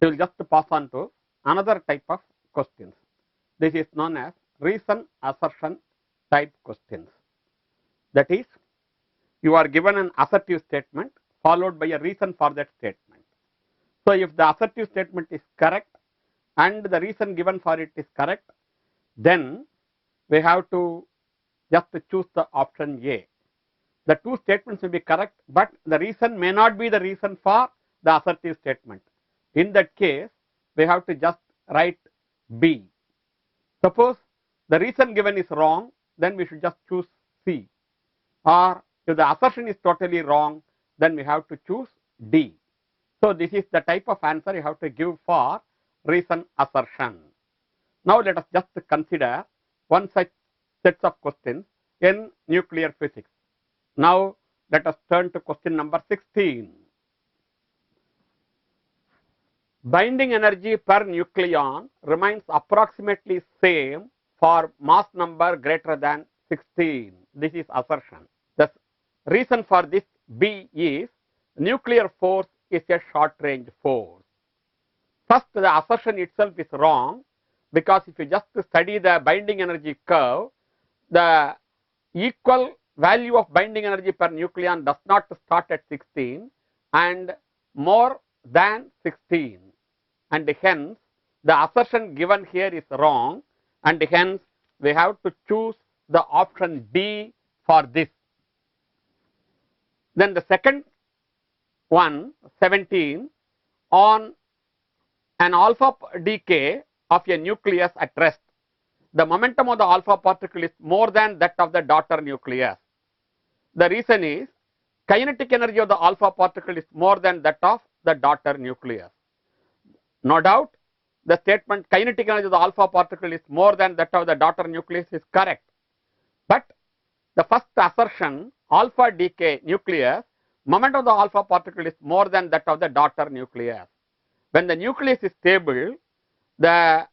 We will just pass on to another type of questions. This is known as reason assertion type questions. That is, you are given an assertive statement followed by a reason for that statement. So if the assertive statement is correct and the reason given for it is correct, then we have to just choose the option A. The two statements will be correct, but the reason may not be the reason for the assertive statement. In that case, we have to just write B. Suppose the reason given is wrong, then we should just choose C. Or if the assertion is totally wrong, then we have to choose D. So this is the type of answer you have to give for reason assertion. Now let us just consider one such set of questions in nuclear physics. Now let us turn to question number 16. Binding energy per nucleon remains approximately same for mass number greater than 16. This is assertion. The reason for this B is nuclear force is a short range force. First, the assertion itself is wrong, because if you just study the binding energy curve, the equal value of binding energy per nucleon does not start at 16 and more than 16, and hence the assertion given here is wrong, and hence we have to choose the option D for this. Then the second one, 17, on an alpha decay of a nucleus at rest, the momentum of the alpha particle is more than that of the daughter nucleus. The reason is kinetic energy of the alpha particle is more than that of the daughter nucleus. No doubt, the statement kinetic energy of the alpha particle is more than that of the daughter nucleus is correct. But the first assertion, alpha decay nucleus, momentum of the alpha particle is more than that of the daughter nucleus. When the nucleus is stable, the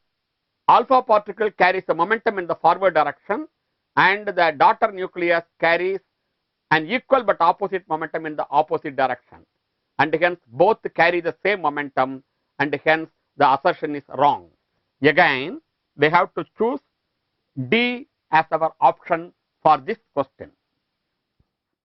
alpha particle carries the momentum in the forward direction, and the daughter nucleus carries an equal but opposite momentum in the opposite direction, and hence both carry the same momentum, and hence the assertion is wrong. Again, we have to choose D as our option for this question.